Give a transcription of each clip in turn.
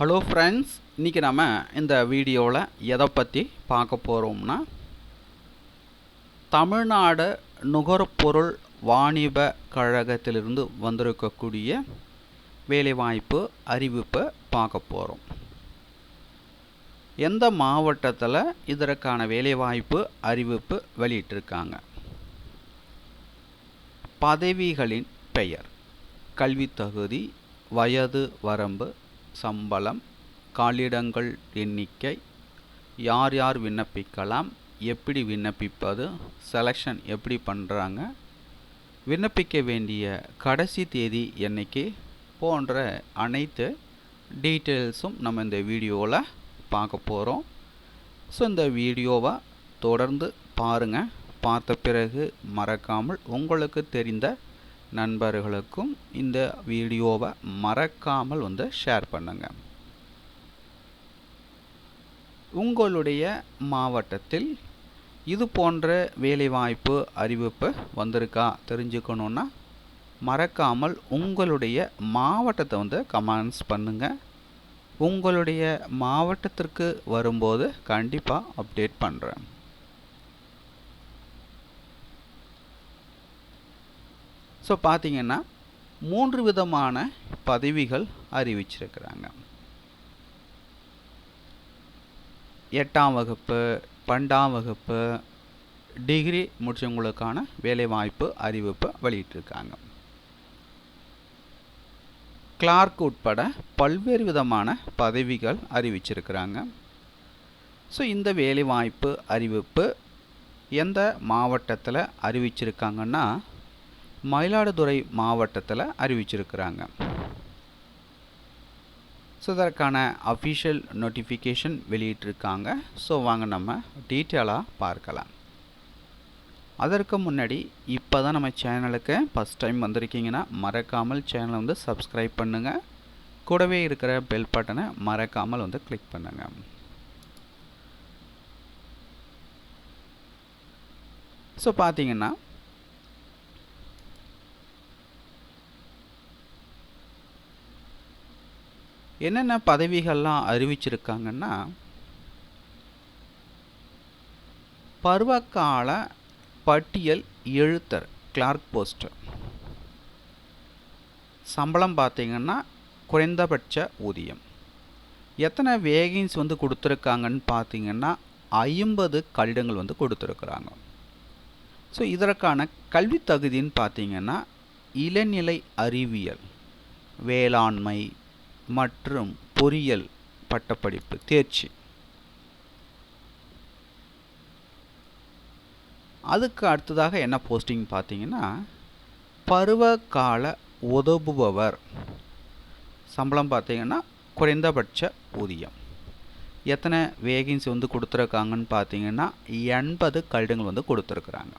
Hello friends, இன்றைக்கி நம்ம இந்த வீடியோவில் எதை பற்றி பார்க்க போகிறோம்னா, தமிழ்நாடு நுகர்பொருள் வாணிப கழகத்திலிருந்து வந்திருக்கக்கூடிய வேலைவாய்ப்பு அறிவிப்பை பார்க்க போகிறோம். எந்த மாவட்டத்தில் இதற்கான வேலைவாய்ப்பு அறிவிப்பு வெளியிட்டிருக்காங்க? பதவிகளின் பெயர், கல்வித் தகுதி, வயது வரம்பு, சம்பளம், காலிடங்கள் எண்ணிக்கை, யார் யார் விண்ணப்பிக்கலாம், எப்படி விண்ணப்பிப்பது, செலெக்ஷன் எப்படி பண்ணுறாங்க, விண்ணப்பிக்க வேண்டிய கடைசி தேதி என்னைக்கு போன்ற அனைத்து டீட்டெயில்ஸும் நம்ம இந்த வீடியோவில் பார்க்க போகிறோம். ஸோ இந்த வீடியோவை தொடர்ந்து பாருங்கள். பார்த்த பிறகு மறக்காமல் உங்களுக்கு தெரிந்த நண்பர்களுக்கும் இந்த வீடியோவை மறக்காமல் ஷேர் பண்ணுங்கள். உங்களுடைய மாவட்டத்தில் இது போன்ற வேலைவாய்ப்பு அறிவிப்பு வந்திருக்கா தெரிஞ்சுக்கணுன்னா மறக்காமல் உங்களுடைய மாவட்டத்தை கமெண்ட்ஸ் பண்ணுங்கள். உங்களுடைய மாவட்டத்திற்கு வரும்போது கண்டிப்பாக அப்டேட் பண்ணுறேன். ஸோ பார்த்தீங்கன்னா 3 விதமான பதவிகள் அறிவிச்சிருக்கிறாங்க. 8ஆம் வகுப்பு, 12ஆம் வகுப்பு, டிகிரி முடிச்சவங்களுக்கான வேலைவாய்ப்பு அறிவிப்பை வெளியிட்டிருக்காங்க. கிளார்க் உட்பட பல்வேறு விதமான பதவிகள் அறிவிச்சிருக்கிறாங்க. ஸோ இந்த வேலைவாய்ப்பு அறிவிப்பு எந்த மாவட்டத்தில் அறிவிச்சிருக்காங்கன்னா, மயிலாடுதுறை மாவட்டத்தில் அறிவிச்சிருக்கிறாங்க. ஸோ இதற்கான அஃபிஷியல் நோட்டிஃபிகேஷன் வெளியிட்டிருக்காங்க. ஸோ வாங்க நம்ம டீட்டெயிலாக பார்க்கலாம். அதற்கு முன்னாடி இப்போ தான் நம்ம சேனலுக்கு ஃபஸ்ட் டைம் வந்திருக்கீங்கன்னா மறக்காமல் சேனலை சப்ஸ்கிரைப் பண்ணுங்கள். கூடவே இருக்கிற பெல் பட்டனை மறக்காமல் கிளிக் பண்ணுங்கள். ஸோ பார்த்தீங்கன்னா என்னென்ன பதவிகள்லாம் அறிவிச்சிருக்காங்கன்னா, பருவகால பட்டியல் எழுத்தர் கிளார்க் போஸ்ட். சம்பளம் பார்த்தீங்கன்னா குறைந்தபட்ச ஊதியம். எத்தனை வேகன்ஸ் கொடுத்துருக்காங்கன்னு பார்த்தீங்கன்னா 50 கடிதங்கள் கொடுத்துருக்குறாங்க. ஸோ இதற்கான கல்வி தகுதின்னு பார்த்தீங்கன்னா இளநிலை அறிவியல், வேளாண்மை மற்றும் பொறியியல் பட்டப்படிப்பு தேர்ச்சி. அதுக்கு அடுத்ததாக என்ன போஸ்டிங் பார்த்தீங்கன்னா, பருவகால உதவுபவர். சம்பளம் பார்த்தீங்கன்னா குறைந்தபட்ச ஊதியம். எத்தனை வேகன்சி கொடுத்துருக்காங்கன்னு பார்த்தீங்கன்னா 80 கடிதங்கள் கொடுத்துருக்குறாங்க.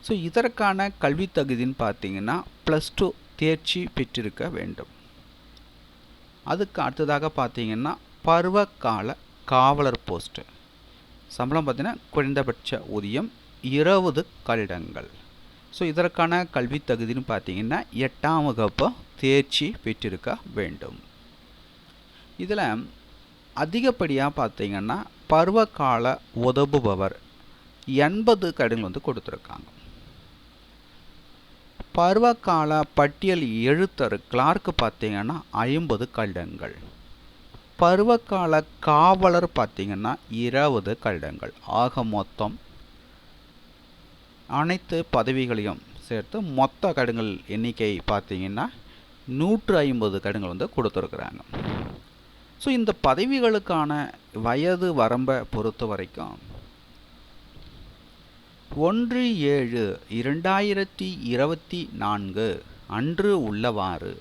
ஸோ இதற்கான கல்வி தகுதின்னு பார்த்தீங்கன்னா +2 தேர்ச்சி பெற்றிருக்க வேண்டும். அதுக்கு அடுத்ததாக பார்த்தீங்கன்னா பருவகால காவலர் போஸ்ட்டு. சம்பளம் பார்த்தீங்கன்னா குறைந்தபட்ச ஊதியம், 20 கடிதங்கள். ஸோ இதற்கான கல்வி தகுதின்னு பார்த்தீங்கன்னா 8ஆம் வகுப்பு தேர்ச்சி பெற்றிருக்க வேண்டும். இதில் அதிகப்படியாக பார்த்தீங்கன்னா பருவகால உதவுபவர் 80 கடிதங்கள் கொடுத்துருக்காங்க. பருவகால பட்டியல் எழுத்தர் கிளார்க்கு பார்த்தீங்கன்னா 50 கடிதங்கள். பருவகால காவலர் பார்த்தீங்கன்னா 20 கடிதங்கள். ஆக மொத்தம் அனைத்து பதவிகளையும் சேர்த்து மொத்த கடிதங்கள் எண்ணிக்கை பார்த்தீங்கன்னா 150 கடிதங்கள் கொடுத்துருக்குறாங்க. ஸோ இந்த பதவிகளுக்கான வயது வரம்பை பொறுத்த வரைக்கும் 1/7/2024 அன்று உள்ளவாறு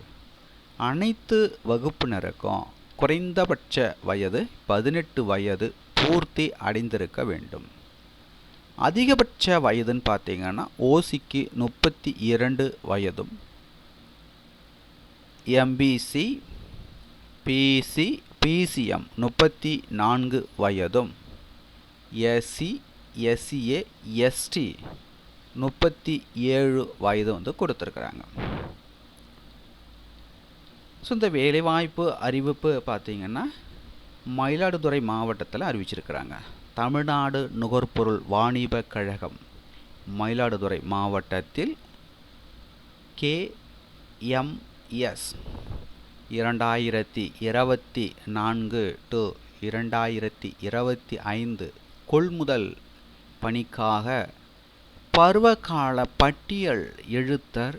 அனைத்து வகுப்பினருக்கும் குறைந்தபட்ச வயது 18 வயது பூர்த்தி அடைந்திருக்க வேண்டும். அதிகபட்ச வயதுன்னு பார்த்தீங்கன்னா ஓசிக்கு 32 வயதும், எம்பிசி, பிசி, பிசிஎம் 34 வயதும், எஸ்சி, எஸ்சிஏ, எஸ்டி 37 வயது கொடுத்துருக்குறாங்க. ஸோ இந்த வேலைவாய்ப்பு அறிவிப்பு பார்த்திங்கன்னா மயிலாடுதுறை மாவட்டத்தில் அறிவிச்சிருக்கிறாங்க. தமிழ்நாடு நுகர்பொருள் வாணிப கழகம் மயிலாடுதுறை மாவட்டத்தில் KMS 2024 to 2025 கொள்முதல் பணிக்காக பருவகால பட்டியல் எழுத்தர்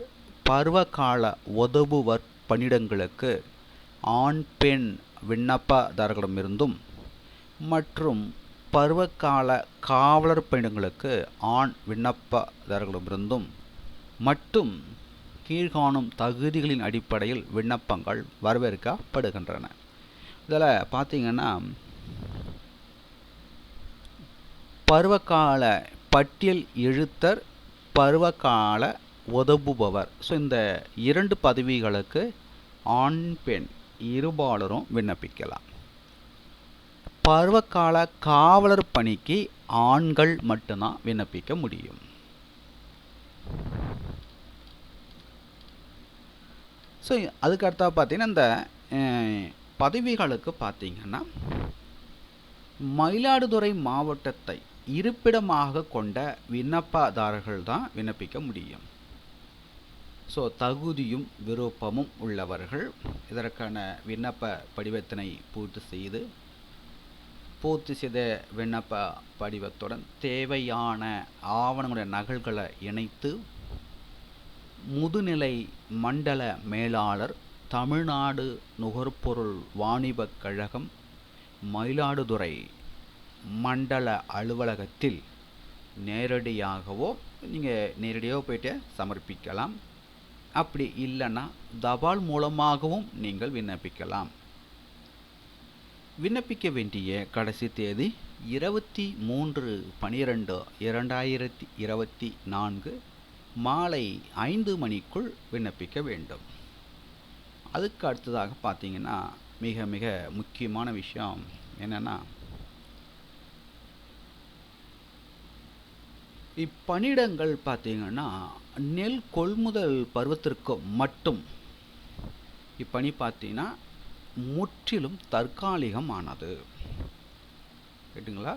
பருவகால உதவுவர் பணியிடங்களுக்கு ஆண் பெண் விண்ணப்பதாரர்களிடமிருந்தும் மற்றும் பருவகால காவலர் பணியிடங்களுக்கு ஆண் விண்ணப்பதாரர்களிடமிருந்தும் மட்டும் கீழ்காணும் தகுதிகளின் அடிப்படையில் விண்ணப்பங்கள் வரவேற்கப்படுகின்றன. இதில் பார்த்திங்கன்னா பருவகால பட்டியல் எழுத்தர் பருவகால உதவுபவர், ஸோ இந்த 2 பதவிகளுக்கு ஆண் பெண் இருபாலரும் விண்ணப்பிக்கலாம். பருவகால காவலர் பணிக்கு ஆண்கள் மட்டும்தான் விண்ணப்பிக்க முடியும். ஸோ அதுக்கு அடுத்தா பார்த்தீங்கன்னா இந்த பதவிகளுக்கு பார்த்திங்கன்னா மயிலாடுதுறை மாவட்டத்தை இருப்பிடமாக கொண்ட விண்ணப்பதாரர்கள் தான் விண்ணப்பிக்க முடியும். ஸோ தகுதியும் விருப்பமும் உள்ளவர்கள் இதற்கான விண்ணப்ப படிவத்தினை பூர்த்தி செய்த விண்ணப்ப படிவத்துடன் தேவையான ஆவணங்களுடைய நகல்களை இணைத்து முதுநிலை மண்டல மேலாளர் தமிழ்நாடு நுகர்பொருள் வாணிபக் கழகம் மயிலாடுதுறை மண்டல அலுவலகத்தில் நேரடியாகவோ போயிட்டு சமர்ப்பிக்கலாம். அப்படி இல்லைன்னா தபால் மூலமாகவும் நீங்கள் விண்ணப்பிக்கலாம். விண்ணப்பிக்க வேண்டிய கடைசி தேதி 23/12/2024 மாலை 5 மணிக்குள் விண்ணப்பிக்க வேண்டும். அதுக்கு அடுத்ததாக பார்த்தீங்கன்னா மிக மிக முக்கியமான விஷயம் என்னென்னா, இப்பணியிடங்கள் பார்த்தீங்கன்னா நெல் கொள்முதல் பருவத்திற்கு மட்டும் இப்பணி பார்த்தீங்கன்னா முற்றிலும் தற்காலிகமானது. கேட்டுங்களா?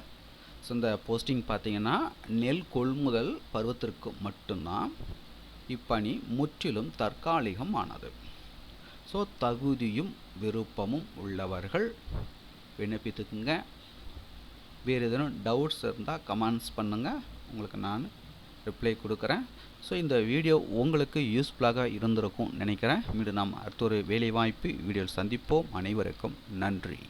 ஸோ இந்த போஸ்டிங் பார்த்தீங்கன்னா நெல் கொள்முதல் பருவத்திற்கு மட்டும்தான் இப்பணி முற்றிலும் தற்காலிகமானது. ஸோ தகுதியும் விருப்பமும் உள்ளவர்கள் விண்ணப்பித்துக்குங்க. வேறு எதுவும் டவுட்ஸ் இருந்தால் கமெண்ட்ஸ் பண்ணுங்கள், உங்களுக்கு நான் ரிப்ளை கொடுக்குறேன். ஸோ இந்த வீடியோ உங்களுக்கு யூஸ்ஃபுல்லாக இருந்திருக்கும் நினைக்கிறேன். மீண்டும் நாம் அடுத்த ஒரு வேலைவாய்ப்பு வீடியோவில் சந்திப்போம். அனைவருக்கும் நன்றி.